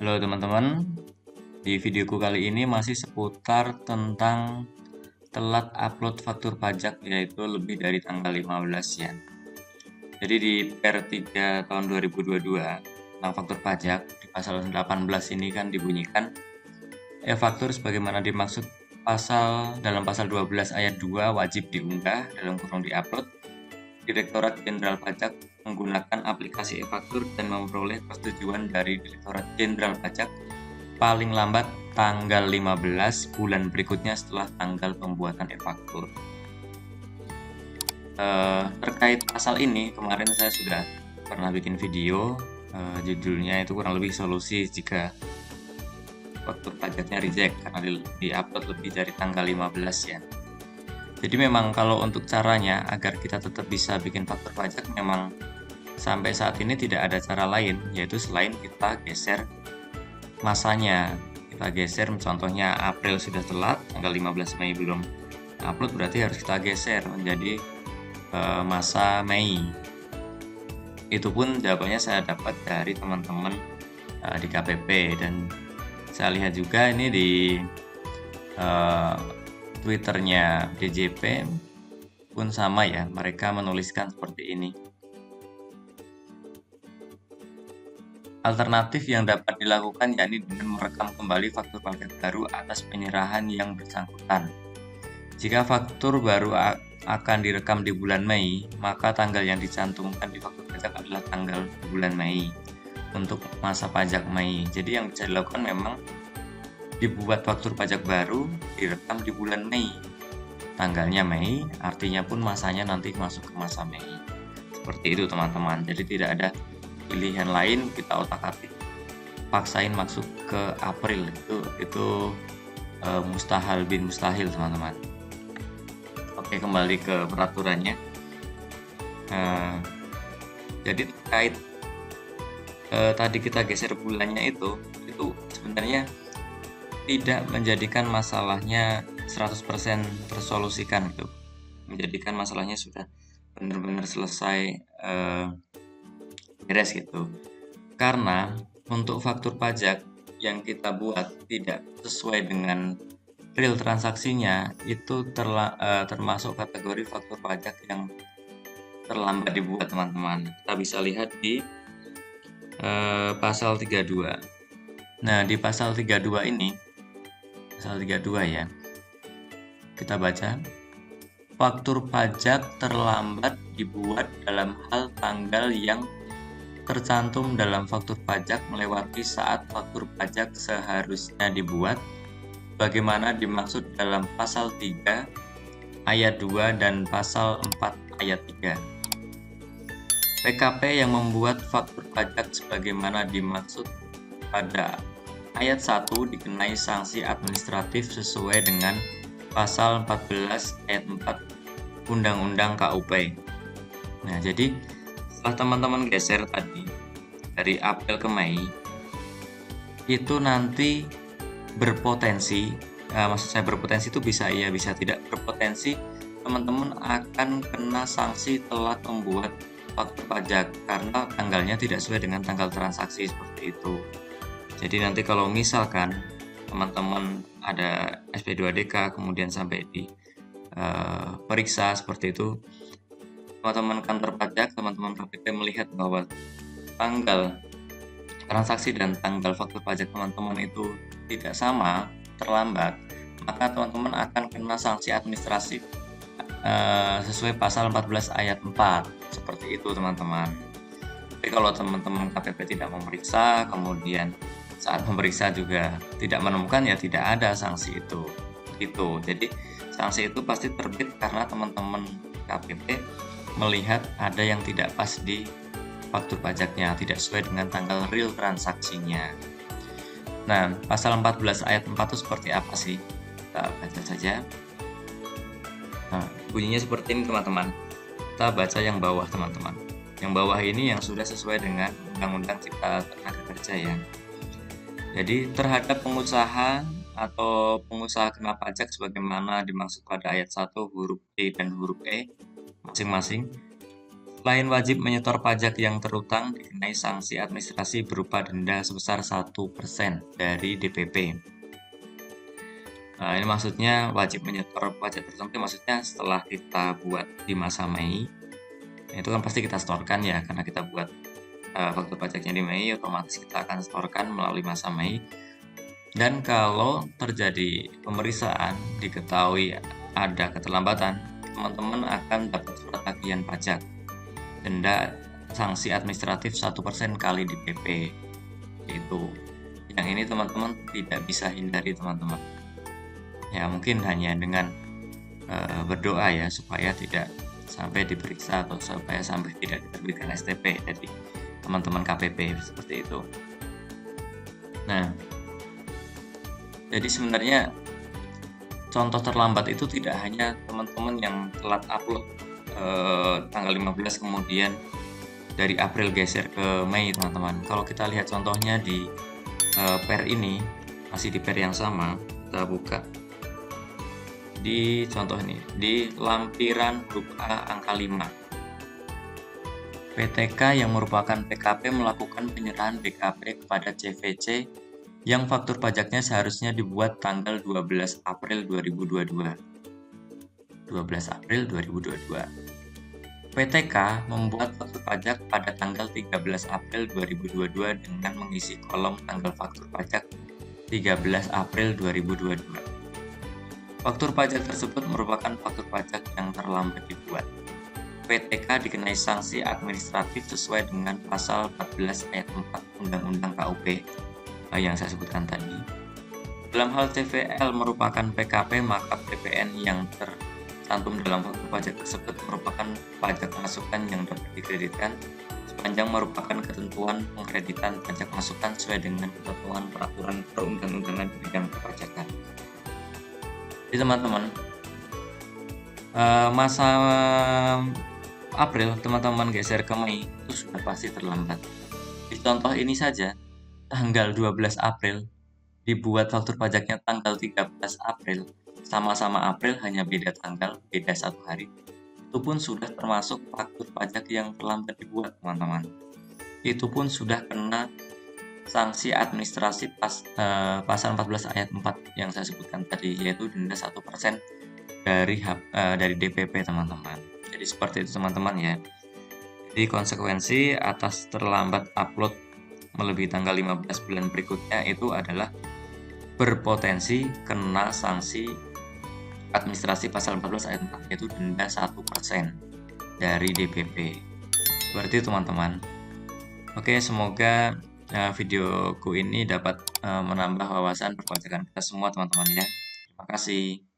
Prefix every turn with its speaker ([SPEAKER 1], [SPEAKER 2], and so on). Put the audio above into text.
[SPEAKER 1] Halo teman-teman, di videoku kali ini masih seputar tentang telat upload faktur pajak, yaitu lebih dari tanggal 15 ya. Jadi di PR 3 tahun 2022 tentang faktur pajak di pasal 18 ini kan dibunyikan e-faktur sebagaimana dimaksud dalam pasal 12 ayat 2 wajib diunggah dalam kurung diupload. Direktorat Jenderal Pajak menggunakan aplikasi e-faktur dan memperoleh persetujuan dari Direktorat Jenderal Pajak paling lambat tanggal 15 bulan berikutnya setelah tanggal pembuatan e-faktur. Terkait pasal ini, kemarin saya sudah pernah bikin video, judulnya itu kurang lebih solusi jika faktur pajaknya reject karena di-upload lebih dari tanggal 15 ya. Jadi memang kalau untuk caranya agar kita tetap bisa bikin faktur pajak, memang sampai saat ini tidak ada cara lain, yaitu selain kita geser masanya. Kita geser, contohnya April sudah telat, tanggal 15 Mei belum upload, berarti harus kita geser menjadi masa Mei. Itu pun jawabannya saya dapat dari teman-teman di KPP, dan saya lihat juga ini di Twitternya DJP pun sama ya, mereka menuliskan seperti ini. Alternatif yang dapat dilakukan yakni dengan merekam kembali faktur pajak baru atas penyerahan yang bersangkutan. Jika faktur baru akan direkam di bulan Mei, maka tanggal yang dicantumkan di faktur pajak adalah tanggal bulan Mei untuk masa pajak Mei. Jadi yang bisa dilakukan memang dibuat faktur pajak baru, direkam di bulan Mei. Tanggalnya Mei, artinya pun masanya nanti masuk ke masa Mei. Seperti itu teman-teman. Jadi tidak ada pilihan lain, kita otak-atik paksain masuk ke April, itu mustahil bin mustahil teman-teman. Oke, kembali ke peraturannya. Jadi terkait tadi kita geser bulannya itu sebenarnya tidak menjadikan masalahnya 100% tersolusikan gitu. Menjadikan masalahnya sudah benar-benar selesai beres gitu. Karena untuk faktur pajak yang kita buat tidak sesuai dengan real transaksinya, itu termasuk kategori faktur pajak yang terlambat dibuat teman-teman. Kita bisa lihat di pasal 32. Nah, di pasal 32 ini, pasal 32 ya, kita baca, faktur pajak terlambat dibuat dalam hal tanggal yang tercantum dalam faktur pajak melewati saat faktur pajak seharusnya dibuat, bagaimana dimaksud dalam pasal 3 ayat 2 dan pasal 4 ayat 3. PKP yang membuat faktur pajak sebagaimana dimaksud pada ayat 1 dikenai sanksi administratif sesuai dengan pasal 14 ayat 4 Undang-Undang KUP. Nah, jadi setelah teman-teman geser tadi dari April ke Mei, itu nanti berpotensi, maksud saya berpotensi itu bisa iya bisa tidak, berpotensi teman-teman akan kena sanksi telat membuat faktur pajak karena tanggalnya tidak sesuai dengan tanggal transaksi seperti itu. Jadi nanti kalau misalkan teman-teman ada SP2DK kemudian sampai di periksa seperti itu, teman-teman kantor pajak, teman-teman KPP melihat bahwa tanggal transaksi dan tanggal faktur pajak teman-teman itu tidak sama, terlambat, maka teman-teman akan kena sanksi administratif sesuai pasal 14 ayat 4. Seperti itu teman-teman. Tapi kalau teman-teman KPP tidak memeriksa, kemudian saat memeriksa juga tidak menemukan, ya tidak ada sanksi itu. Jadi sanksi itu pasti terbit karena teman-teman KPP melihat ada yang tidak pas di faktur pajaknya, tidak sesuai dengan tanggal real transaksinya. Nah, pasal 14 ayat 4 itu seperti apa sih? Kita baca saja. Nah, bunyinya seperti ini teman-teman. Kita baca yang bawah teman-teman. Yang bawah ini yang sudah sesuai dengan Undang-Undang Cipta Tenaga Kerja ya. Jadi terhadap pengusaha atau pengusaha kena pajak sebagaimana dimaksud pada ayat 1 huruf D dan huruf E masing-masing, Selain wajib menyetor pajak yang terutang, dikenai sanksi administrasi berupa denda sebesar 1% dari DPP. Nah, ini maksudnya wajib menyetor pajak tertentu, maksudnya setelah kita buat di masa Mei, itu kan pasti kita setorkan ya, karena kita buat faktur pajaknya di Mei, otomatis kita akan setorkan melalui masa Mei. Dan kalau terjadi pemeriksaan, diketahui ada keterlambatan, teman-teman akan dapat surat tagihan pajak. Denda sanksi administratif 1% kali DPP. Itu. Yang ini teman-teman tidak bisa hindari teman-teman. Ya mungkin hanya dengan berdoa ya supaya tidak sampai diperiksa atau supaya sampai tidak diterbitkan STP dari teman-teman KPP seperti itu. Nah, jadi sebenarnya contoh terlambat itu tidak hanya teman-teman yang telat upload tanggal 15 kemudian dari April geser ke Mei teman-teman. Kalau kita lihat contohnya di per ini, masih di per yang sama, kita buka di contoh ini, di lampiran huruf A angka 5. PTK yang merupakan PKP melakukan penyerahan BKP kepada CVC yang faktur pajaknya seharusnya dibuat tanggal 12 April 2022. 12 April 2022. PTK membuat faktur pajak pada tanggal 13 April 2022 dengan mengisi kolom tanggal faktur pajak 13 April 2022. Faktur pajak tersebut merupakan faktur pajak yang terlambat dibuat. PTK dikenai sanksi administratif sesuai dengan pasal 14 ayat 4 Undang-Undang KUP yang saya sebutkan tadi. Dalam hal TVL merupakan PKP, maka PPN yang tercantum dalam faktur pajak tersebut merupakan pajak masukan yang dapat dikreditkan sepanjang merupakan ketentuan pengkreditan pajak masukan sesuai dengan ketentuan peraturan perundang-undangan di bidang perpajakan. Jadi teman-teman, masa April teman-teman geser ke Mei itu sudah pasti terlambat. Di contoh ini saja, tanggal 12 April dibuat faktur pajaknya tanggal 13 April, sama-sama April hanya beda tanggal, beda 1 hari. Itu pun sudah termasuk faktur pajak yang terlambat dibuat, teman-teman. Itu pun sudah kena sanksi administrasi pasal 14 ayat 4 yang saya sebutkan tadi, yaitu denda 1% dari DPP, teman-teman. Jadi seperti itu, teman-teman ya. Jadi konsekuensi atas terlambat upload melebihi tanggal 15 bulan berikutnya itu adalah berpotensi kena sanksi administrasi pasal 14 ayat 4, yaitu denda 1% dari DPP. Seperti itu, teman-teman. Oke, semoga videoku ini dapat menambah wawasan perpajakan kita semua, teman-teman ya. Terima kasih.